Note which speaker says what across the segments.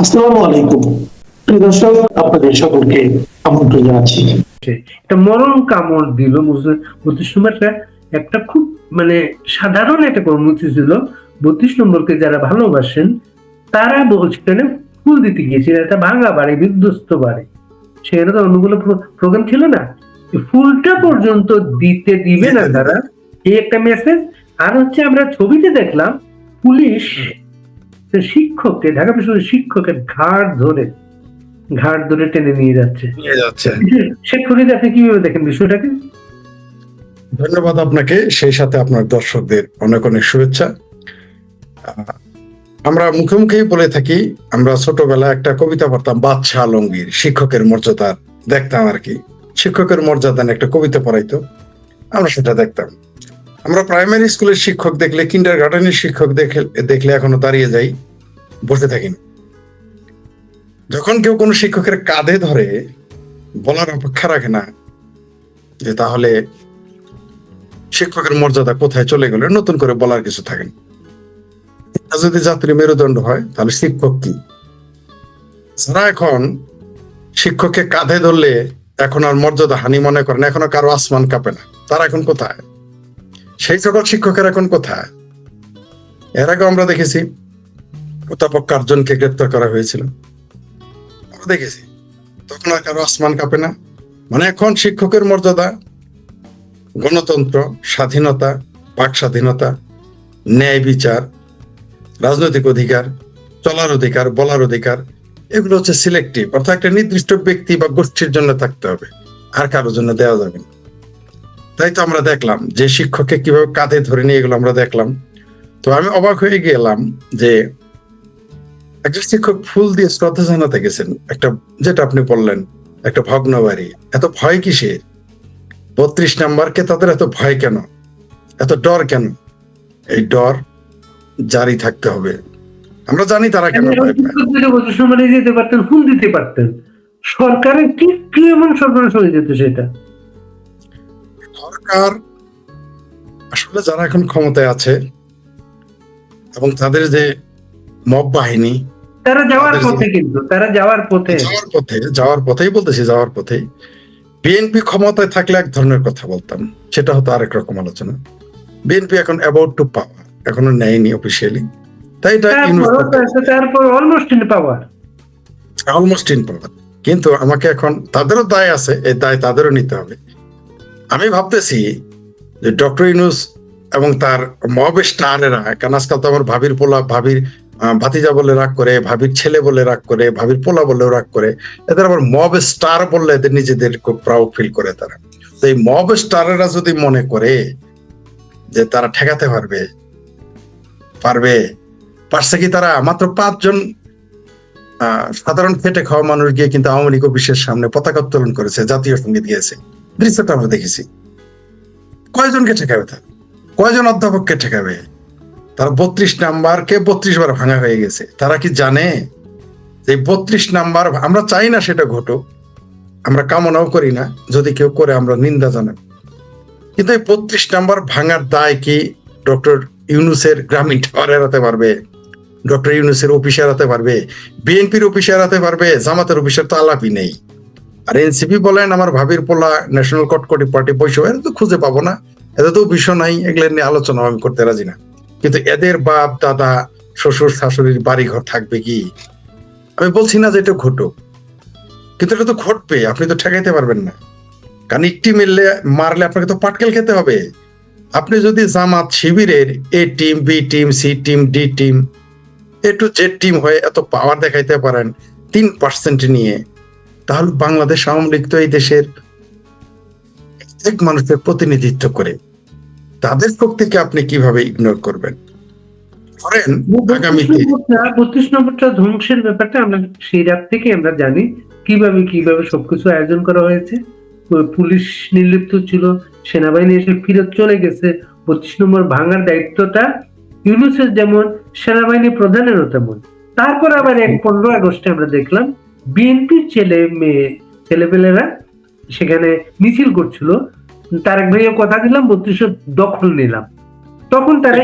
Speaker 1: আসসালামু আলাইকুম প্রিয় দর্শক, আপনাদের সকলকে আমন্ত্রণ জানাচ্ছি।
Speaker 2: একটা মরণ কামড় দিল মধুসূদনটা। একটা খুব মানে সাধারণ একটা কর্মসূচি ছিল। 32 নম্বরকে যারা ভালোবাসেন তারা সেখানে ফুল দিতে গিয়েছিল, একটা ভাঙা বাড়ি, বিধ্বস্ত বাড়ি, সেখানে তো অন্যগুলো প্রোগ্রাম ছিল না, ফুলটা পর্যন্ত দিতে দিবে না তারা, এই একটা মেসেজ। আর হচ্ছে আমরা ছবিতে দেখলাম পুলিশ শিক্ষককে, ঢাকা বিশ্ববিদ্যালয়ের শিক্ষকের ঘাড় ধরে টেনে নিয়ে যাচ্ছে। শেখ ফরিদ, আপনি কিভাবে দেখেন বিষয়টাকে?
Speaker 3: ধন্যবাদ আপনাকে, সেই সাথে আপনার দর্শকদের অনেক অনেক শুভেচ্ছা। আমরা মুখে মুখেই বলে থাকি, আমরা ছোটবেলায় একটা কবিতা পড়তাম, বাদশাহ আলমগীর, শিক্ষকের মর্যাদা দেখতাম আর কি। শিক্ষকের মর্যাদা নিয়ে একটা কবিতা পড়াইতো, আমরা সেটা দেখতাম। আমরা প্রাইমারি স্কুলের শিক্ষক দেখলে, কিন্ডার গার্ডেনের শিক্ষক দেখলে এখনো দাঁড়িয়ে যাই, বসে থাকি না। যখন কেউ কোনো শিক্ষকের কাঁধে ধরে, বলার অপেক্ষা রাখে না যে তাহলে শিক্ষকের মর্যাদা কোথায় চলে গেল, নতুন করে বলার কিছু থাকে না। যদি জাতির মেরুদণ্ড হয় তাহলে শিক্ষক কি? যারা এখন শিক্ষককে কাঁধে ধরলে এখন আর মর্যাদা হানি মনে করেন, এখনো কারো আসমান কাঁপে না, তারা এখন কোথায়? সেই সকল শিক্ষকের এখন কোথায়? এর আগে আমরা দেখেছি অধ্যাপক 4 জনকে গ্রেপ্তার করা হয়েছিল, আমরা দেখেছি, তখন আর কারো আসমান কাঁপে না। মানে এখন শিক্ষকের মর্যাদা, গণতন্ত্র, স্বাধীনতা, বাক স্বাধীনতা, ন্যায় বিচার, রাজনৈতিক অধিকার, চলার অধিকার, বলার অধিকার, এগুলো হচ্ছে সিলেক্টিভ, অর্থাৎ একটা নির্দিষ্ট ব্যক্তি বা গোষ্ঠীর জন্য থাকতে হবে, আর কারোর জন্য দেওয়া যাবে না। তাই তো আমরা দেখলাম যে শিক্ষককে কিভাবে কাঁধে ধরে নিয়ে এগুলো আমরা দেখলাম। তো আমি অবাক হয়ে গেলাম যে একজন শিক্ষক ফুল দিয়ে শ্রদ্ধা জানাতে গেছেন, একটা, যেটা আপনি বললেন, একটা ভগ্ন বাড়ি। এত ভয় কিসের? 32 নাম্বারকে তাদের এত ভয় কেন, এত ডর কেন? এই ডর জারি থাকতে হবে। আমরা জানি তারা কেন ভয় পায়।
Speaker 2: যেতে পারতেন, ফুল দিতে পারতেন। সরকারের কি এমন সরকারের সঙ্গে যেত সেটা?
Speaker 3: সরকার আসলে যারা এখন ক্ষমতায় আছে এবং তাদের যে মব বাহিনী,
Speaker 2: তারা যাওয়ার পথে, কিন্তু তারা যাওয়ার
Speaker 3: পথেই বলতেছি, যাওয়ার পথেই। বিএনপি ক্ষমতায় থাকলে এক ধরনের কথা বলতাম, সেটা হতো আরেক রকম আলোচনা। বিএনপি এখন অ্যাবাউট টু পাওয়ার, এখনো নেয়নি অফিসিয়ালি, তাই
Speaker 2: তারপর অলমোস্ট ইন পাওয়ার।
Speaker 3: কিন্তু আমাকে এখন, তাদেরও দায় আছে, এই দায় তাদেরও নিতে হবে। আমি ভাবতেছি যে ডক্টর ইউনূস এবং তার মব স্টারেরা, কারণ আজকাল তো আমার ভাবির ভাতিজা বলে রাগ করে, ভাবির ছেলে বলে রাগ করে, ভাবির পোলা বলেও রাগ করে, এদের আবার মব স্টার বললে এদের নিজেদের খুব প্রাউড ফিল করে তারা। তো এই মব স্টারেরা যদি মনে করে যে তারা ঠেকাতে পারছে কি? তারা মাত্র 5 জন সাধারণ খেটে খাওয়া মানুষ গিয়ে কিন্তু আওয়ামী লীগ অফিসের সামনে পতাকা উত্তোলন করেছে, জাতীয় সঙ্গীত গিয়েছে, দৃশ্যটা আমরা দেখেছি। কয়জনকে ঠেকাবে তারা? কয়জন অধ্যাপককে ঠেকাবে? তারা 32 নাম্বারকে 32 বার ভাঙা হয়ে গেছে। তারা কি জানে যে 32 নাম্বার, আমরা চাই না সেটা ঘটুক, আমরা কামনাও করি না, যদি কেউ করে আমরা নিন্দা জানাই, কিন্তু এই 32 নাম্বার ভাঙার দায় কি ডক্টর ইউনূসের গ্রামীণ টাওয়ার এড়াতে পারবে? ডক্টর ইউনূসের অফিস এড়াতে পারবে? বিএনপির অফিস এড়াতে পারবে? জামাতের অফিসের তো আলাপই নেই। আর এনসিপি বলেন আমার ভাবির পোলা ন্যাশনাল কটকটি পার্টি পয়সা, এরা তো খুঁজে পাবো না, এদের তো বিষয় নাই, এগুলো নিয়ে আলোচনা আমি করতে রাজি না। কিন্তু এদের বাপ দাদা শ্বশুর শাশুড়ির বাড়ি ঘর থাকবে কি? আমি বলছি না যে এটা ঘটুক, কিন্তু এটা তো ঘটবে, আপনি তো ঠেকাইতে পারবেন না। কারণ একটি মারলে আপনাকে তো পাটকেল খেতে হবে। আপনি যদি জামাত শিবিরের A team, B team, C team, D team, A to Z team হয়ে এত পাওয়ার দেখাইতে পারেন 3% নিয়ে, তাহলে বাংলাদেশ আওয়ামী লীগ তো এই দেশের এক মানুষের প্রতিনিধিত্ব করে, তাদের শক্তিকে আপনি কিভাবে ইগনোর করবেন? ধরেন আগামীতে
Speaker 2: 32 নম্বরটা ধ্বংসের ব্যাপারটা আমরা সেই রাত থেকে আমরা জানি কিভাবে সবকিছু আয়োজন করা হয়েছে। পুলিশ নির্লিপ্ত ছিল, সেনাবাহিনী এসে ফিরত চলে গেছে। 32 নম্বর ভাঙার দায়িত্বটা ইউনূসের যেমন, সেনাবাহিনী প্রধানেরও তেমন। তারপর আবার 15 আগস্টে আমরা দেখলাম বিএনপির ছেলেপেলেরা সেখানে মিছিল করছিল। তারেক ভাইও কথা দিলাম 32 দখল নিলাম, তখন তারা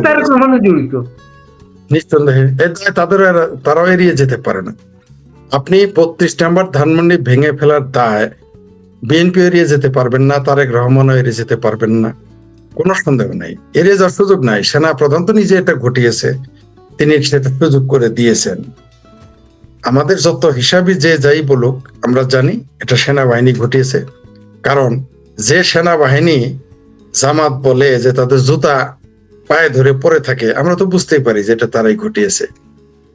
Speaker 2: তারেক রহমানও জড়িত।
Speaker 3: নিঃসন্দেহে এর দায় তারাও এড়িয়ে যেতে পারে না। আপনি 32 নম্বর ধানমন্ডি ভেঙে ফেলার দায় বিএনপি এড়িয়ে যেতে পারবেন না, তারেক রহমানও এড়িয়ে যেতে পারবেন না, কোনো সন্দেহ নাই। এড়িয়ে যাওয়ার সুযোগ নাই। সেনা প্রধান তো নিজে এটা ঘটিয়েছে, তিনি সেটা সুযোগ করে দিয়েছেন। আমাদের যত হিসাবই যে যাই বলুক, আমরা জানি এটা সেনাবাহিনী ঘটিয়েছে। কারণ যে সেনাবাহিনী জামাত বলে যে তাদের জুতা পায়ে ধরে পড়ে থাকে, আমরা তো বুঝতেই পারি যে এটা তারাই ঘটিয়েছে।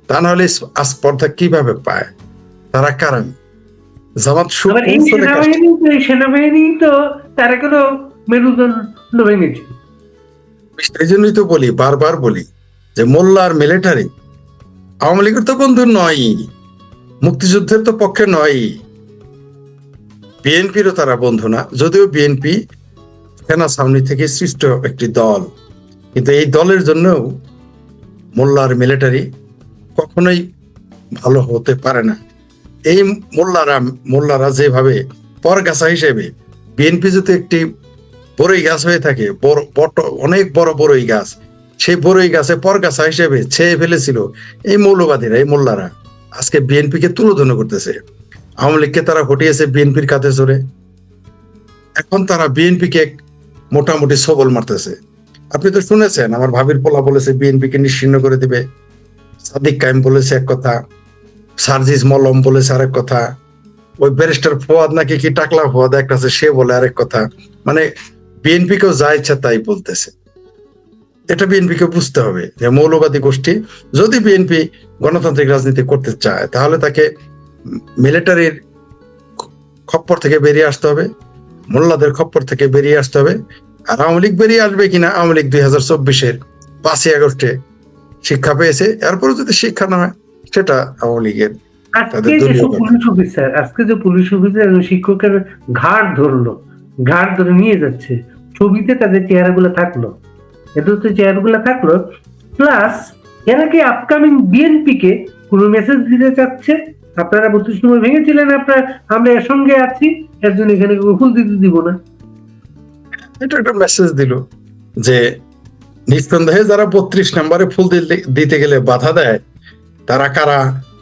Speaker 3: তা নাহলে স্পর্ধা কিভাবে পায়? তারা কারণ জামাত
Speaker 2: আবার এই সেনাবাহিনী তো তারা কোনো মেরুদণ্ড ভেঙেছে।
Speaker 3: এই জন্যই তো বলি, বারবার বলি যে মোল্লা আর মিলিটারি আওয়ামী লীগের তো বন্ধু নয়, মুক্তিযুদ্ধের তো পক্ষে নয়, বিএনপিরও তারা বন্ধু না। যদিও বিএনপি সেনা ছাউনি থেকে সৃষ্ট একটি দল, কিন্তু এই দলের জন্য মোল্লা আর মিলিটারি কখনোই ভালো হতে পারে না। এই মোল্লারা যেভাবে পরগাছা হিসেবে, বিএনপি যদি একটি বড়ই গাছ হয়ে থাকে, অনেক বড় বড়ই গাছ, সেই বড়ই গাছে পরগাছা হিসেবে ছেয়ে ফেলেছিল এই মৌলবাদীরা, এই মোল্লারা আজকে বিএনপি কে তুলোধনা করতেছে। আওয়ামী লীগকে তারা হটিয়েছে বিএনপির কাঁধে চড়ে, এখন তারা বিএনপি কে মোটামুটি সবল মারতেছে। আপনি তো শুনেছেন, আমার ভাবির পোলা বলেছে বিএনপি কে নিশ্চিহ্ন করে দিবে, সাদিক কায়েম বলেছে এক কথা, সার্জিস মলম বলেছে আরেক কথা, ওই ব্যারিস্টার ফোয়াদ নাকি কি টাকলা ফোয়াদ একটা আছে, সে বলে আরেক কথা। মানে বিএনপি কেও যা ইচ্ছা তাই বলতেছে। এটা বিএনপি কে বুঝতে হবে যে মৌলবাদী গোষ্ঠী, যদি বিএনপি গণতান্ত্রিক রাজনীতি করতে চায় তাহলে তাকে মিলিটারির খপ্পর থেকে বেরিয়ে আসতে হবে, মোল্লাদের খপ্পর থেকে বেরিয়ে আসতে হবে। আর আওয়ামী লীগ বেরিয়ে আসবে কিনা, আওয়ামী লীগ 2024-এর 5ই আগস্টে শিক্ষা পেয়েছে, এরপরে যদি শিক্ষা না হয় সেটা আওয়ামী লীগের
Speaker 2: আজকে যে পুলিশ অফিসার শিক্ষকের ঘাড় ধরে নিয়ে যাচ্ছে, ছবিতে তাদের চেহারাগুলো থাকলো, এদের তো চেহারাগুলো থাকলো, প্লাস এরা কি আপকামিং বিএনপি কে কোনো মেসেজ দিতে চাচ্ছে, আপনারা 32 নম্বর ভেঙেছিলেন, আমরা এর সঙ্গে আছি, এর জন্য এখানে ফুল দিতে দিব না।
Speaker 3: এটা একটা মেসেজ দিল যে নিঃসন্দেহে যারা 32 নম্বরে ফুল দিতে গেলে বাধা দেয়, তারা কারা,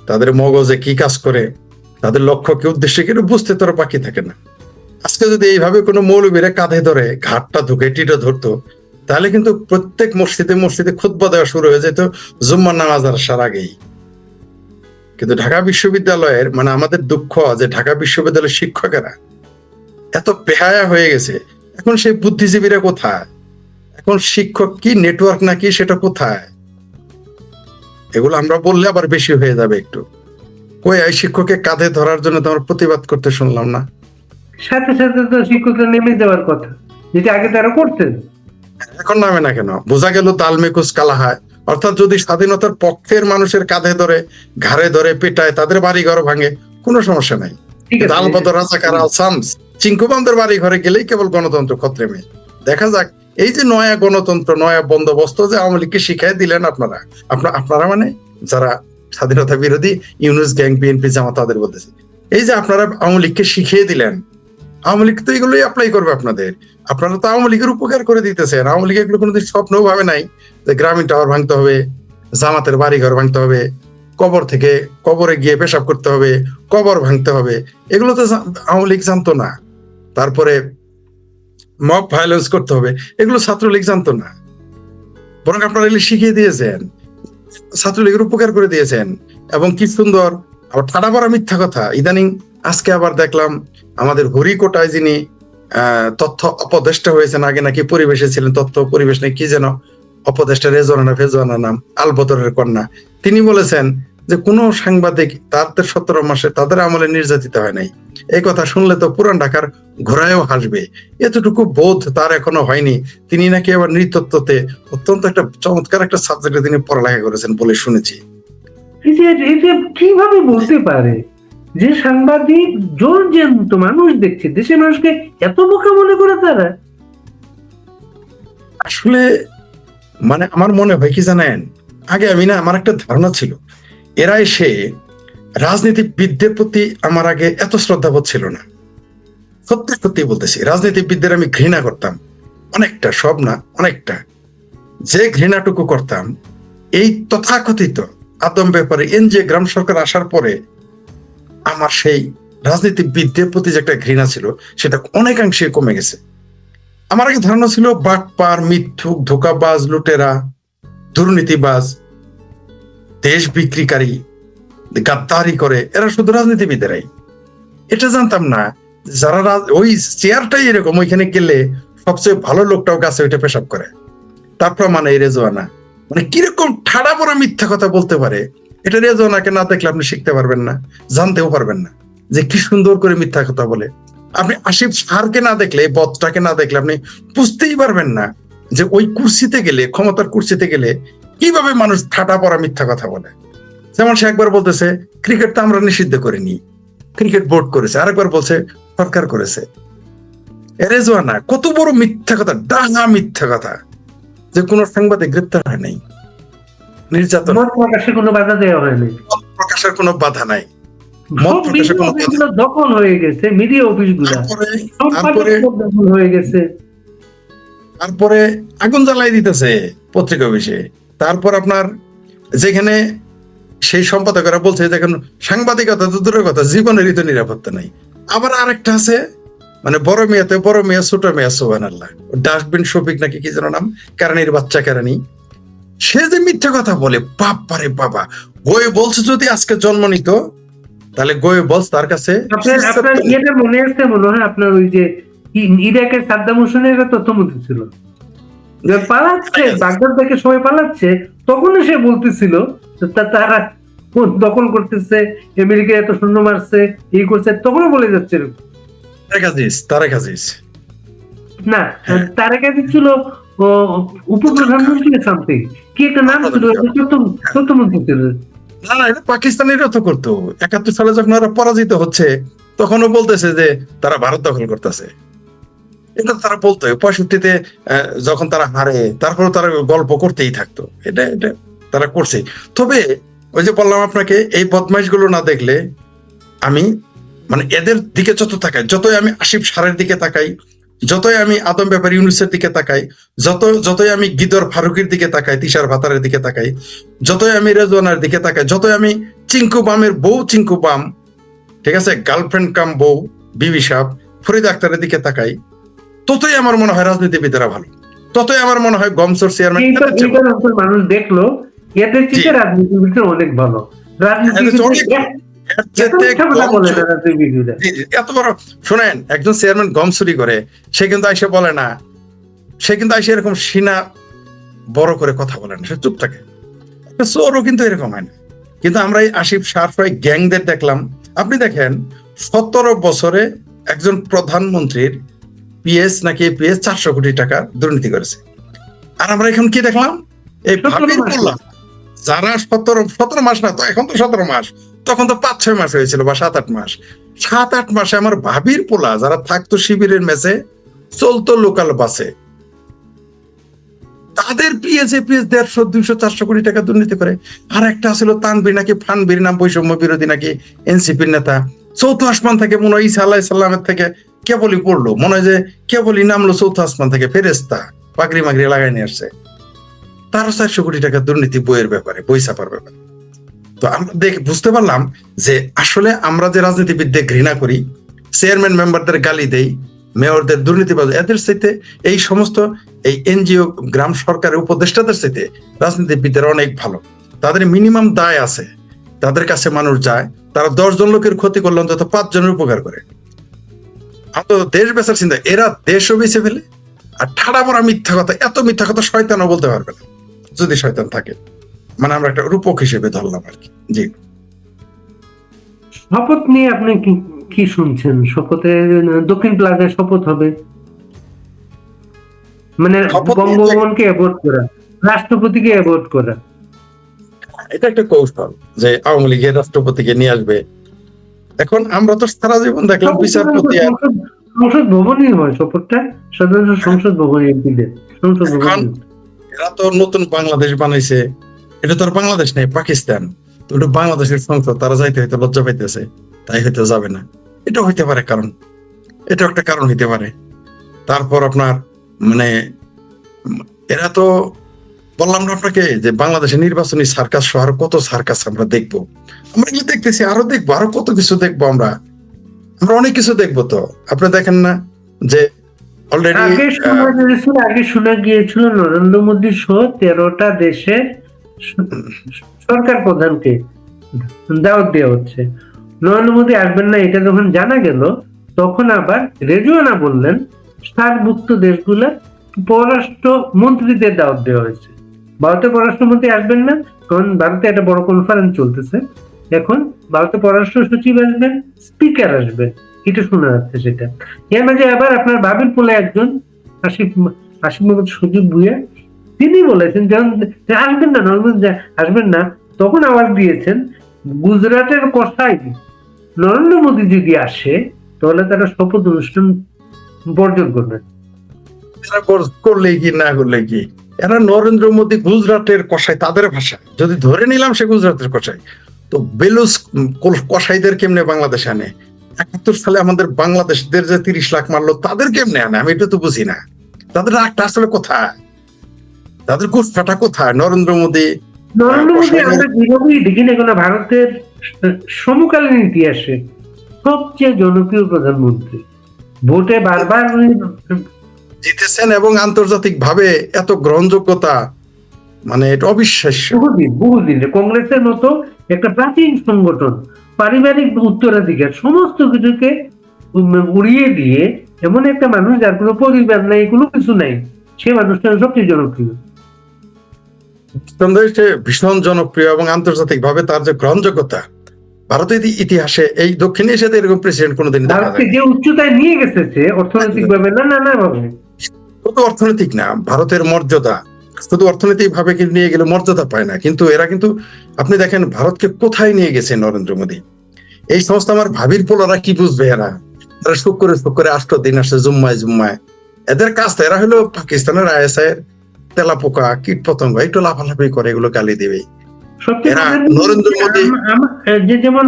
Speaker 3: তাদের মগজে কি কাজ করে, তাদের লক্ষ্য কি, উদ্দেশ্য কি, বুঝতে তোর বাকি থাকে না। আজকে যদি এইভাবে কোনো মৌলবীরা কাঁধে ধরে ঘাটটা ধুকে টিটা ধরতো, তাহলে কিন্তু প্রত্যেক মসজিদে খুতবা দেওয়া শুরু হয়ে যেত জুম্মার নামাজ আসার আগেই। কিন্তু ঢাকা বিশ্ববিদ্যালয়ের, মানে আমাদের দুঃখ যে ঢাকা বিশ্ববিদ্যালয়ের শিক্ষকেরা এত বেহায়া হয়ে গেছে। এখন সেই বুদ্ধিজীবীরা কোথায়? এখন শিক্ষক কি নেটওয়ার্ক নাকি সেটা কোথায়? এগুলো আমরা বললে আবার বেশি হয়ে যাবে একটু। কই এই শিক্ষককে কাঁধে ধরার জন্য তোমার প্রতিবাদ করতে শুনলাম না।
Speaker 2: সাথে সাথে তো শিক্ষকরা নেমে যাওয়ার কথা, যেটা আগে তারা করতেন,
Speaker 3: এখন নামে না কেন? বোঝা গেল তালমেকুস কালাহায়। অর্থাৎ যদি স্বাধীনতার পক্ষের মানুষের কাঁধে ধরে, ঘাড়ে ধরে পেটায়, তাদের বাড়ি ঘর ভাঙে, কোনো সমস্যা নাই। আলবদর রাজাকার আল শামস চিঙ্কুবামদের বাড়ি ঘরে গেলেই কেবল গণতন্ত্র খতরেমে। দেখা যাক এই যে নয়া গণতন্ত্র, নয়া বন্দোবস্ত যে আওয়ামী লীগকে শিখাই দিলেন আপনারা মানে যারা স্বাধীনতা বিরোধী ইউনুস গ্যাং, বিএনপি, জামাত, তাদের বলতেছে, এই যে আপনারা আওয়ামী লীগকে শিখিয়ে দিলেন, আওয়ামী লীগ তো এগুলোই অ্যাপ্লাই করবে আপনাদের। আপনারা তো আওয়ামী লীগের উপকার করে দিতেছেন। আওয়ামী লীগ এগুলো কোনোদিন স্বপ্নও ভাবে নাই যে গ্রামীণ টাওয়ার ভাঙতে হবে, জামাতের বাড়ি ঘর ভাঙতে হবে, কবরে গিয়ে পেশাব করতে হবে, কবর ভাঙতে হবে, এগুলো তো আওয়ামী লীগ জানতো না। তারপরে মব ভায়োলেন্স করতে হবে, এগুলো ছাত্রলীগ জানতো না। বরং আপনারা এগুলো শিখিয়ে দিয়েছেন, ছাত্রলীগের উপকার করে দিয়েছেন। এবং কি সুন্দর, আবার ঠাডা বড় মিথ্যা কথা। ইদানিং আজকে আবার দেখলাম আমাদের হরিকোটায় যিনি তথ্য উপদেষ্টা হয়েছেন, আগে নাকি পরিবেশে ছিলেন, তথ্য পরিবেশ নাকি কি যেন উপদেষ্টা, ফেজওয়ানা নাম, আলবদরের কন্যা, তিনি বলেছেন যে কোন সাংবাদিক তাদের 17 মাসে তাদের আমলে নির্যাতিত হয় নাই। এই কথা শুনলে তো পুরান ঢাকার ঘোড়ায়ও হাসবে। এতটুকু বোধ তার এখনো হয়নি। তিনি নাকি আবার নৃতত্ত্বতে অত্যন্ত একটা চমৎকার একটা সাবজেক্টে তিনি পড়ালেখা করেছেন বলে শুনেছি।
Speaker 2: কিভাবে বলতে পারে যে সাংবাদিক জ্বলজ্যান্ত মানুষ দেখছে, দেশের মানুষকে এত বোকা মনে করে তারা?
Speaker 3: আসলে মানে আমার মনে হয় কি জানেন, আগে আমার একটা ধারণা ছিল এরা এসে রাজনীতিবিদদের প্রতি আমার আগে এত শ্রদ্ধাবোধ ছিল না। সত্যি বলতেছি, রাজনীতিবিদদের আমি ঘৃণা করতাম অনেকটা, সব না অনেকটা। যে ঘৃণাটুকু করতাম এই তথাকথিত আদম ব্যাপারে এনজিও গ্রাম সরকার আসার পরে আমার সেই রাজনীতিবিদদের প্রতি যে একটা ঘৃণা ছিল সেটা অনেকাংশে কমে গেছে। আমার আগে ধারণা ছিল বাটপার, মিথ্যুক, ধোকাবাজ, লুটেরা, দুর্নীতিবাজ, দেশ বিক্রিকারী, গাদ্দারি করে এরা শুধু রাজনীতিবিদেরাই। এটা জানতাম না যারা ওই চেয়ারটাই এরকম, ওইখানে গেলে সবচেয়ে ভালো লোকটাও গাছে ওইটা পেশাব করে। তারপর মানে এই রেজওয়ানা মানে কিরকম ঠাড়া পড়া মিথ্যা কথা বলতে পারে, এটা রেজওয়ানাকে না দেখলে আপনি শিখতে পারবেন না, জানতেও পারবেন না যে কি সুন্দর করে মিথ্যা কথা বলে। আপনি আসিফ স্যারকে না দেখলে, বদটাকে না দেখলে আপনি বুঝতেই পারবেন না যে ওই কুর্সিতে গেলে, ক্ষমতার কুর্সিতে গেলে কিভাবে মানুষ ঠাটা পড়া মিথ্যা কথা বলে। যেমন সে একবার বলতেছে ক্রিকেট তো আমরা নিষিদ্ধ করিনি, ক্রিকেট বোর্ড করেছে, আরেকবার বলছে সরকার করেছে। রেজওয়ানা কত বড় মিথ্যা কথা, ডাঙা মিথ্যা কথা, যে কোনো সাংবাদিক গ্রেপ্তার হয় নাই, নির্যাতন
Speaker 2: মত প্রকাশে কোনো বাধা দেওয়া হয়নি,
Speaker 3: প্রকাশের কোনো বাধা নাই, মত প্রকাশের কোনো বাধা।
Speaker 2: দখল হয়ে গেছে মিডিয়া অফিস গুলা,
Speaker 3: তারপরে
Speaker 2: দখল হয়ে গেছে।
Speaker 3: তারপরে আগুন জ্বালাই দিতেছে পত্রিকা অফিসে। তারপর আপনার যেখানে সেই সম্পাদকেরা বলছে দেখেন সাংবাদিকতা তো দূরের কথা, জীবনেরই তো নিরাপত্তা নাই। আবার আরেকটা আছে মানে বড় মেয়েতে বড় মেয়ে, ছোট মেয়ে, সুবহানাল্লাহ, ডাস্টবিন শফিক নাকি কি যেন নাম, কেরানির বাচ্চা কেরানি, সে যে মিথ্যা কথা বলে, বাপ পারে বাবা। গোয়ে বলছে যদি আজকে জন্ম নিত তাহলে গোয়ে বলস তার কাছে।
Speaker 2: আপনার ইয়েটা মনে আছে মনে হয় আপনার ওই যে ইরাকের সাদ্দাম হোসেনের তথ্যমন্ত্রী ছিল, পালাচ্ছে বাগদাদ থেকে সবাই পালাচ্ছে, তখন সে বলতেছিল তারা দখল করতেছে, আমেরিকা এত সৈন্য মারছে, এই করছে, তখনও বলে যাচ্ছে
Speaker 3: তারেক আজিজ
Speaker 2: না, তারেক আজিজ ছিল উপপ্রধানমন্ত্রী সামথিং, কি একটা নাম ছিল, তথ্যমন্ত্রী ছিল।
Speaker 3: না না, এটা পাকিস্তানিরা তো করতো। 71 সালে যখন ওরা পরাজিত হচ্ছে তখনও বলতেছে যে তারা ভারত দখল করতেছে, এটা তারা বলতো। 65-তে যখন তারা হারে তারপরে তারা গল্প করতেই থাকতো, এটা এটা তারা করছে। তবে ওই যে বললাম আপনাকে, এই বদমাইশ গুলো না দেখলে আমি মানে এদের দিকে যত তাকাই, যতই আমি আসিফ স্যারের দিকে তাকাই, যতই আমি আদম ব্যাপারী ইউনূসের দিকে তাকাই, যতই আমি গিদর ফারুকের দিকে তাকাই, তিশার ভাতারের দিকে তাকাই, যতই আমি রেজওয়ানার দিকে তাকাই, যতই আমি চিঙ্কু বামের বউ চিঙ্কু বাম, ঠিক আছে, গার্লফ্রেন্ড কাম বউ বিবি সাহেব ফরিদ আক্তারের দিকে তাকাই, ততই আমার মনে হয় রাজনীতিবিদেরা ভালো, ততই আমার মনে হয় গমসর চেয়ারম্যান
Speaker 2: মানুষ দেখলো এদের থেকে রাজনীতিবিদরা অনেক ভালো,
Speaker 3: এত বড়। শোনেন, একজন চেয়ারম্যান গম চুরি করে, সে কিন্তু আইসে বলে না, সে কিন্তু আইসে এরকম সিনা বড় করে কথা বলে না, সে চুপ থাকে। চোরও কিন্তু এরকম হয় না। কিন্তু আমরা এই আসিফ সারফাই গ্যাংদের দেখলাম। আপনি দেখেন 17 বছরে একজন প্রধানমন্ত্রীর পিএস নাকি পিএস 400 কোটি টাকা দুর্নীতি করেছে। আর আমরা এখন কি দেখলাম, এই ভাবির বললাম যারা 17 মাস না তো, এখন তো 17 মাস, তখন তো 5-6 মাস হয়েছিল বা 7-8 মাস। 7-8 মাসে আমার ভাবির পোলা যারা থাকতো শিবিরের মেসে, চলতো লোকাল বাসে, তাদের পিএস 150, 200, 400 কোটি টাকা দুর্নীতি করে। আর একটা ছিল তানবীর নাকি ফানবীর নাম, বৈষম্য বিরোধী নাকি এনসিপির নেতা, 4th আসমান থেকে মনে হয় ঈসা আলাইহিস সালামের থেকে কেবলই পড়লো, মনে হয় যে কেবলই নামলো 4th আসমান থেকে, ফেরেশতা পাগড়ি মাগড়ি লাগাই নিয়ে আসছে। তারও 400 কোটি টাকা দুর্নীতি বইয়ের ব্যাপারে, বই ছাপার ব্যাপারে। তো আমরা বুঝতে পারলাম যে আসলে আমরা যে রাজনীতিবিদদের ঘৃণা করি, চেয়ারম্যান মেম্বারদের গালি দেই, মেয়রদের দুর্নীতিবাজ, এদের চাইতে এই সমস্ত এই এনজিও গ্রাম সরকারের উপদেষ্টাদের চাইতে রাজনীতিবিদরা অনেক ভালো। তাদের মিনিমাম দায় আছে, তাদের কাছে মানুষ যায়, তারা 10 জন লোকের ক্ষতি করলে অন্তত 5 জনের উপকার করে। অন্তত দেশ বেচার চিন্তা, এরা দেশও বেঁচে ফেলে। আর ঠাড়া পড়া মিথ্যা কথা, এত মিথ্যা কথা শয়তানও বলতে পারবে না, যদি শয়তান থাকে। মানে আমরা একটা রূপক হিসেবে ধরলাম আর কি। জি,
Speaker 2: শপথ নিয়ে আপনি কি শুনছেন? শপথে দক্ষিণ প্লাজায় শপথ হবে, মানে বঙ্গভবনকে অ্যাভয়েড করা, রাষ্ট্রপতিকে অ্যাভয়েড করা।
Speaker 3: এটা একটা কৌশল যে আওয়ামী লীগের রাষ্ট্রপতিকে নিয়ে আসবে। এখন আমরা তো সারা জীবন দেখলাম বিচারপতি
Speaker 2: সংসদ ভবনই হয় শপথটা, সাধারণত সংসদ ভবনে এমপিদের সংসদ ভবন।
Speaker 3: এরা তো নতুন বাংলাদেশ বানাইছে, এটা তো আর বাংলাদেশ নেই, পাকিস্তান। তো এটা বাংলাদেশের সংসদ, তারা যাইতে হয়তো লজ্জা পাইতেছে, তাই হয়তো যাবে না। এটা হইতে পারে কারণ, এটা একটা কারণ হইতে পারে। তারপর আপনার মানে এরা তো বললাম না আপনাকে যে বাংলাদেশের নির্বাচনী সার্কাস সহ আরো কত সার্কাস আমরা দেখবো, আমরা এগুলো দেখতেছি, আরো দেখবো, আরো কত কিছু দেখবো, আমরা অনেক কিছু দেখবো। তো আপনি দেখেন না যে অলরেডি
Speaker 2: আগে শোনা গিয়েছিল নরেন্দ্র মোদী সহ 13টা দেশের সরকার প্রধানকে দাওয়াত দেওয়া হচ্ছে, নরেন্দ্র মোদী আসবেন না এটা যখন জানা গেল, তখন আবার রেজওয়ানা বললেন সার্কভুক্ত দেশগুলোর পররাষ্ট্র মন্ত্রীদের দাওয়াত দেওয়া হয়েছে। ভারতের পররাষ্ট্রমন্ত্রী আসবেন না, কারণ ভারতে একটা বড় কনফারেন্স চলতেছে। এখন ভারতের পররাষ্ট্র সচিব আসবেন, স্পিকার আসবেন, এটা শোনা যাচ্ছে। সেটা এর মাঝে আবার আপনার বাবির পোলে একজন আসিফ মোহাম্মদ সজীব ভুইয়া, তিনি বলেছেন যে আসবেন না, নরেন্দ্র আসবেন না। তখন আওয়াজ দিয়েছেন গুজরাটের কথাই নরেন্দ্র মোদী যদি আসে তাহলে তারা শপথ অনুষ্ঠান বর্জন করবেন।
Speaker 3: করলে কি না করলে কি, এরা নরেন্দ্র মোদী গুজরাটের কসাই, তাদের ভাষা যদি ধরে নিলাম সে গুজরাটের কসাই, তো বেলুস কসাইদের কেমনে বাংলাদেশে আনে? 71 সালে আমাদের বাংলাদেশদের যে 30 লাখ মারলো তাদের কেমনে আনে? আমি এটা তো বুঝি না। তাদের রাগটা আসলে কোথায়, তাদের গুষ্ঠাটা কোথায়? নরেন্দ্র মোদী
Speaker 2: আমরা যেভাবেই দেখি না কেন ভারতের সমকালীন ইতিহাসে সবচেয়ে জনপ্রিয় প্রধানমন্ত্রী, ভোটে বারবার
Speaker 3: জিতেছেন এবং আন্তর্জাতিক ভাবে এত গ্রহণযোগ্যতা, মানে এটা অবিশ্বাস্য।
Speaker 2: বহুদিন কংগ্রেসের মতো একটা প্রাচীন সংগঠন পারিবারিক উত্তরাধিকার সমস্ত কিছুকে উড়িয়ে দিয়ে এমন একটা মানুষ যার কোনো পরিবার নাই, কোনো কিছু নাই, সে মানুষটা সবচেয়ে জনপ্রিয়।
Speaker 3: ভীষণ জনপ্রিয় এবং আন্তর্জাতিক ভাবে তার যে গ্রহণযোগ্যতা, ভারতের ইতিহাসে এই দক্ষিণ এশিয়াতে এরকম প্রেসিডেন্ট কোনোদিন দেখা যায়
Speaker 2: যে উচ্চতায় নিয়ে গেছে অর্থনৈতিক ভাবে, না ভাবে
Speaker 3: শুধু অর্থনৈতিক না, ভারতের মর্যাদা শুধু অর্থনৈতিক ভাবে কিন্তু নিয়ে গেলে মর্যাদা পায় না, কিন্তু এরা কিন্তু আপনি দেখেন ভারতকে কোথায় নিয়ে গেছে নরেন্দ্র মোদী। এই সমস্ত আমার ভাবির পোলারা কি বুঝবে? এরা সুখ করে 8 দিন আসে জুম্মায়, এদের কাজ তো, এরা হলো পাকিস্তানের ISI এর তেলা পোকা কীট পতঙ্গ, একটু লাফালাফি করে এগুলো গালি দেবে। নরেন্দ্র মোদী
Speaker 2: যে যেমন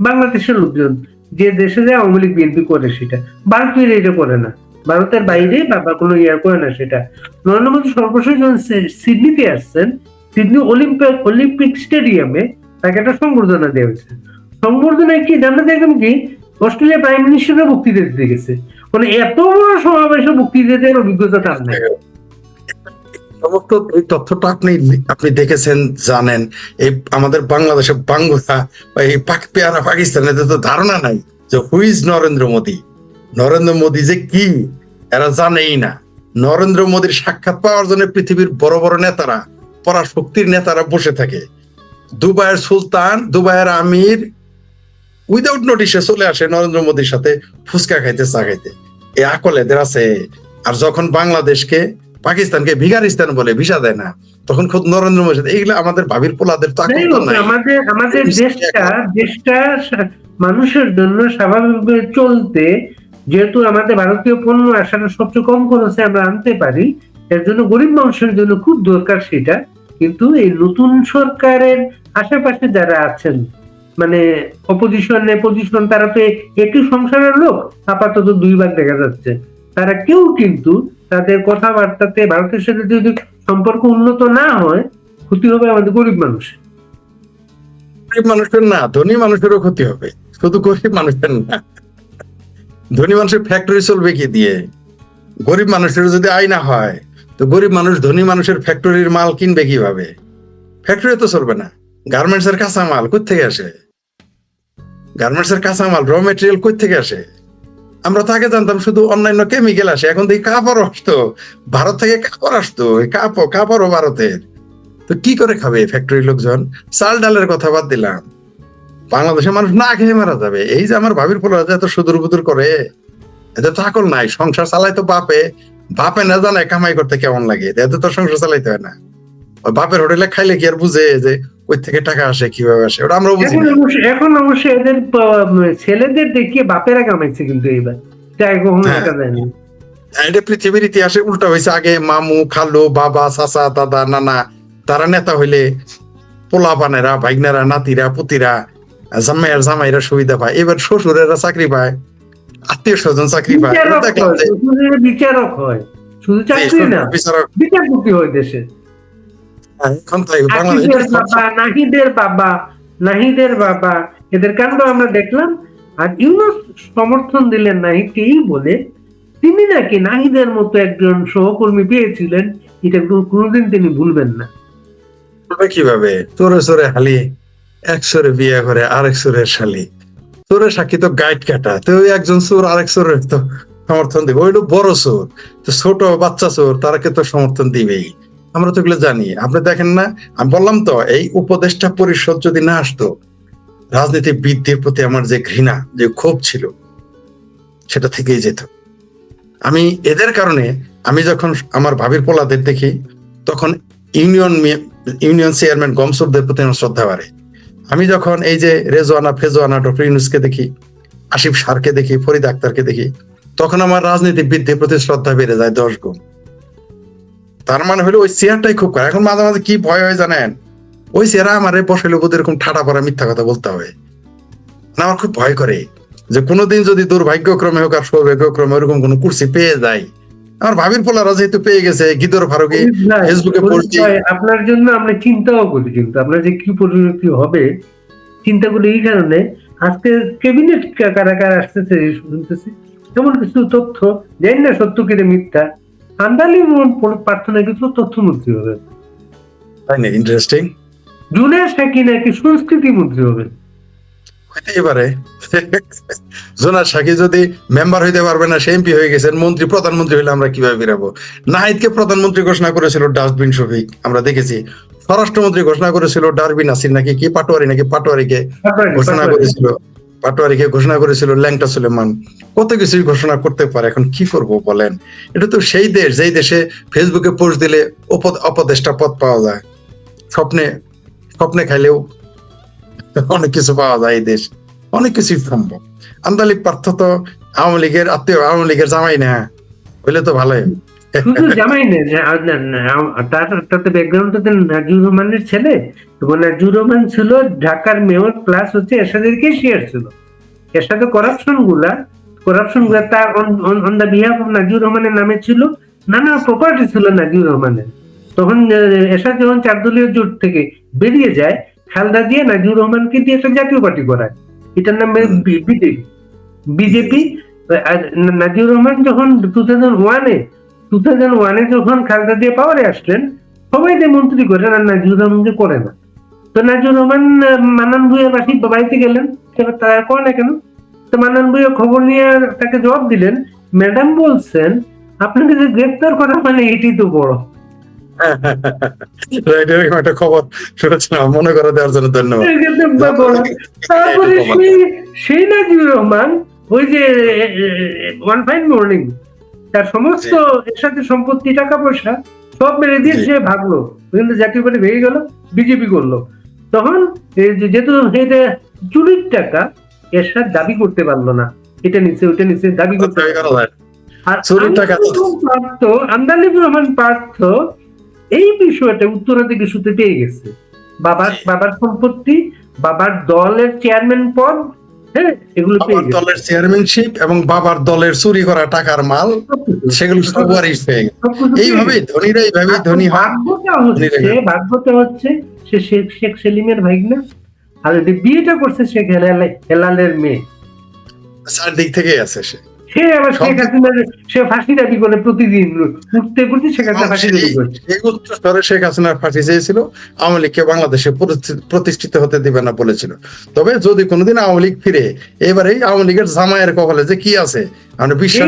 Speaker 2: বাংলাদেশের লোকজন যে দেশে যে আওয়ামী লীগ বিএনপি করে সেটা ভারতীয় এটা করে না, ভারতের বাইরে বা কোনো ইয়ার করে না সেটা। নরেন্দ্র মোদী সর্বশেষ যখন সিডনিতে আসছেন, সিডনি অলিম্পিক স্টেডিয়ামে তাকে একটা সংবর্ধনা দেওয়া হয়েছে। সংবর্ধনায় কি জানা দেখলাম কি অস্ট্রেলিয়া প্রাইম মিনিস্টারের বক্তৃতা দিতে গেছে, মানে এত বড় সমাবেশে বক্তৃতা দেওয়ার অভিজ্ঞতা তার নাই।
Speaker 3: সমস্ত এই তথ্যটা আপনি দেখেছেন, জানেন। এই আমাদের বাংলাদেশের বাঙ্গুরা বা এই পেয়ারা পাকিস্তানের তো ধারণা নাই যে হুইজ নরেন্দ্র মোদী যে কি, এরা জানেই না। নরেন্দ্র মোদীর সাক্ষাৎ পাওয়ার জন্য পৃথিবীর বড় বড় নেতারা, পরাশক্তির নেতারা বসে থাকে। দুবাইয়ের সুলতান, দুবাইয়ের আমির উইদাউট নোটিশে চলে আসে নরেন্দ্র মোদীর সাথে ফুচকা খাইতে, চা খাইতে। এই আকল এদের আছে। আর যখন বাংলাদেশকে পাকিস্তানকে ভিগারিস্তান বলে, ভিসা দেয় না, তখন খুব নরেন্দ্র মোদী, এইগুলো আমাদের ভাবির পোলাদের তো
Speaker 2: আমাদের দেশটা মানুষের জন্য স্বাভাবিকভাবে চলতে, যেহেতু আমাদের ভারতীয় পণ্য আসাটা সবচেয়ে কম খরচে আমরা আনতে পারি, এর জন্য গরিব মানুষের জন্য খুব দরকার সেটা। কিন্তু এই নতুন সরকারের আশেপাশে যারা আছেন, মানে পজিশন, তারা তো একই সংসারের লোক, আপাতত 2 ভাগ দেখা যাচ্ছে। তারা কেউ কিন্তু তাদের কথাবার্তাতে ভারতের সাথে যদি সম্পর্ক উন্নত না হয়, ক্ষতি হবে আমাদের গরিব মানুষের।
Speaker 3: গরিব মানুষের না, ধনী মানুষেরও ক্ষতি হবে, শুধু গরিব মানুষের না। ধনী মানুষের ফ্যাক্টরি চলবে কি দিয়ে? গরিব মানুষের যদি আয় না হয়, তো গরিব মানুষ ধনী মানুষের ফ্যাক্টরির মাল কিনবে কিভাবে? ফ্যাক্টরি তো চলবে না। গার্মেন্টস এর কাঁচামাল কই থেকে আসে? গার্মেন্টস এর কাঁচামাল র মেটেরিয়াল কই থেকে আসে? আমরা তো আগে জানতাম শুধু অন্যান্য কেমিক্যাল আসে, এখন দেখি কাপড় আসতো ভারত থেকে, কাপড় আসতো, কাপড়ও ভারতের। তো কি করে খাবে ফ্যাক্টরি লোকজন? চাল ডালের কথা বাদ দিলাম, বাংলাদেশের মানুষ না খেয়ে মারা যাবে। এই যে আমার ভাবির পোলা এত সুদূর বুদুর করে, এদের তো আকল নাই। সংসার চালাই তো বাপে না জানায় কামাই করতে কেমন লাগে, এদের তো সংসার চালাইতে হয় না। বাপের হোটেলে খাইলে কি আর বুঝে যে কই থেকে টাকা আসে, কিভাবে আসে, ওটা আমরা বুঝি।
Speaker 2: এখন অবশ্যই এদের ছেলেদের দেখিয়ে বাপেরা কামাইছে, কিন্তু এইবার
Speaker 3: এটা পৃথিবীর ইতিহাসে উল্টা হয়েছে। আগে মামু, খালু, বাবা, চাচা, দাদা, নানা, তারা নেতা হইলে পোলাপানেরা, ভাইগনারা, নাতিরা, পুতিরা, জামাইরা সুবিধা পায়। এবার শ্বশুরেরা চাকরি পায়, আত্মীয় স্বজন চাকরি পায়।
Speaker 2: বিচারক হয়। শুধু চাকরি না,
Speaker 3: বিচারক
Speaker 2: বিচারপতি হয় দেশে।
Speaker 3: এখন তাই বাংলাদেশ
Speaker 2: নাহিদের বাবা এদের কাণ্ড আমরা দেখলাম। আর ইউনূস সমর্থন দিলেন নাহিদকেই বলে তিনি নাকি নাহিদের মতো একজন সহকর্মী পেয়েছিলেন, এটা কোনোদিন তিনি ভুলবেন না।
Speaker 3: কিভাবে চোরে চোরে হালি এক চোরে বিয়ে করে আরেক চোরের শালি, চোরে সাক্ষী তো গাইড কাটা, তো ওই একজন চোর আরেক চোরের তো সমর্থন দিবে, ওইটা বড় চোর, তো ছোট বাচ্চা চোর তারাকে তো সমর্থন দিবেই। আমরা তো এগুলো জানি। আপনি দেখেন না, আমি বললাম তো, এই উপদেষ্টা পরিষদ যদি না আসতো, রাজনীতিবিদদের প্রতি আমার যে ঘৃণা, যে ক্ষোভ ছিল, সেটা থেকেই যেত। আমি এদের কারণে, আমি যখন আমার ভাবির পোলাদের দেখি, তখন ইউনিয়ন চেয়ারম্যান গমসুরদের প্রতি আমার শ্রদ্ধা বাড়ে। আমি যখন এই যে রেজওয়ানা ফেজওয়ানা ডক্টর ইউনূসকে দেখি, আসিফ সারকে দেখি, ফরিদ আক্তারকে দেখি, তখন আমার রাজনীতিবিদদের প্রতি শ্রদ্ধা বেড়ে যায় 10 গুণ। তার মানে হলো ওই চেয়ারটাই খুব করে। এখন মাঝে মাঝে কি ভয় হয় জানেন, ওই চেয়ারা আমার বসাইলে বোধ এরকম ঠাটা পড়া মিথ্যা কথা বলতে হবে না, আমার খুব ভয় করে যে কোনোদিন যদি দুর্ভাগ্যক্রমে হোক আর সৌভাগ্যক্রমে ওরকম কোনো কুর্সি পেয়ে যায়। আমার ভাবির পোলারা যেহেতু পেয়ে গেছে, গিদর ফারুকি ফেসবুকে পোস্ট দিয়ে,
Speaker 2: আপনার জন্য আমরা চিন্তাও করি, কিন্তু আপনার যে কি পরিণতি হবে চিন্তা করি এই কারণে। আজকে ক্যাবিনেট কারা কারা আসতেছে শুনতেছি, এমন কিছু তথ্য জানি না সত্য কিরে মিথ্যা, আন্দালি প্রার্থনা কিন্তু তথ্যমন্ত্রী হবে,
Speaker 3: তাই না? ইন্টারেস্টিং।
Speaker 2: জুনিয়র সাকি নাকি সংস্কৃতি মন্ত্রী হবে।
Speaker 3: হইতেই পারে। জোনার সাকি যদি মেম্বার হইতে পারবে না, সে এমপি হয়ে গেছেন, মন্ত্রী প্রধানমন্ত্রী হইলে আমরা কিভাবে বেরাবো? নাহিদকে প্রধানমন্ত্রী ঘোষণা করেছিল ডাস্টবিন শফিক, আমরা দেখেছি। স্বরাষ্ট্রমন্ত্রী ঘোষণা করেছিল ডারবি নাসির নাকি কি পাটোয়ারিকে ঘোষণা করেছিল ল্যাংটা সুলেমান। কত কিছুই ঘোষণা করতে পারে। এখন কি করব বলেন? এটা তো সেই দেশ যেই দেশে ফেসবুকে পোস্ট দিলে অপদেষ্টা পদ পাওয়া যায়, স্বপ্নে খাইলেও অনেক কিছু পাওয়া যায়। এই দেশ অনেক কিছুই সম্ভব। আন্দালিক পার্থ তো আওয়ামী লীগের আত্মীয়, আওয়ামী লীগের জামাই না হইলে তো ভালোই।
Speaker 2: শুধু জামাই না, তাতে ব্যাকগ্রাউন্ডটাতে নাজিউর রহমানের ছেলে, এবং নাজিউর রহমান ছিল ঢাকার মেয়র প্লাস হচ্ছে এরশাদেরকে শেয়ার ছিল। এরশাদের করাপশন গুলা তার on the behalf of Naziur রহমানের নামে ছিল, নানা প্রপার্টি ছিল নাজিউর রহমানের। তখন এরশাদ যখন 4 দলীয় জোট থেকে বেরিয়ে যায়, খালদা দিয়ে নাজিউর রহমানকে দিয়ে একটা জাতীয় পার্টি করায়, এটার নাম বিজেপি। নাজিউর রহমান যখন 2001-এ যখন খালদা দিয়ে পাওয়ারে আসলেন, সবাই যে মন্ত্রী করেন আর নাজিউর রহমানকে করে না। তো নাজিউর রহমান মান্নান ভূঁইয়ার বাড়িতে গেলেন, তারা করে না কেন? তো মান্নান ভূঁইয়া খবর নিয়ে তাকে জবাব দিলেন, ম্যাডাম বলছেন আপনাকে যে গ্রেপ্তার করা মানে এটি তো বড়।
Speaker 3: একটা খবর শুনেছিলাম, মনে করে দেওয়ার জন্য ধন্যবাদ।
Speaker 2: তারপরে সেই নাজিউর রহমান ওই যে ওয়ান ফাইন মর্নিং তার সমস্ত এর সাথে সম্পত্তি, টাকা পয়সা সব মেরে দিয়ে সে ভাগলো, কিন্তু জাতীয় পার্টি ভেঙে গেল, বিজেপি করলো। তখন যেহেতু চুরির টাকা এরশাদ দাবি করতে পারলো না, এটা নিচে ওইটা নিচে দাবি করতে পারলো। আর আন্দালিবুর রহমান পার্থ এই বিষয়টা উত্তরাধিকার সূত্রে পেয়ে গেছে। বাবার সম্পত্তি, বাবার দলের চেয়ারম্যান পদ, হ্যাঁ, এগুলো পেয়ে গেছে,
Speaker 3: দলের চেয়ারম্যানশিপ এবং বাবার দলের চুরি করা টাকার মাল, সেগুলো সব ওয়ারিশ পেয়ে গেছে। এইভাবে ধনীরা এইভাবে ধনী হয়।
Speaker 2: ভাগ্যটা হচ্ছে সে শেখ সেলিমের ভাইগনা, আর বিয়েটা করছে শেখ হেলালের মেয়ে।
Speaker 3: 4 দিক থেকে আছে সে।
Speaker 2: সে আবার শেখ হাসিনার সে ফাঁসি দাবি করে প্রতিদিন উঠতে করতে শেখ হাসিনা ফাঁসি দাবি করছে।
Speaker 3: এই উচ্চস্তরে শেখ হাসিনার ফাঁসি চেয়েছিল, আওয়ামী লীগকে বাংলাদেশে প্রতিষ্ঠিত হতে দিবে না বলেছিল। তবে যদি কোনোদিন আওয়ামী লীগ ফিরে, এবারে আওয়ামী লীগের জামাইয়ের কপালে যে কি আছে আমরা বিশ্বাস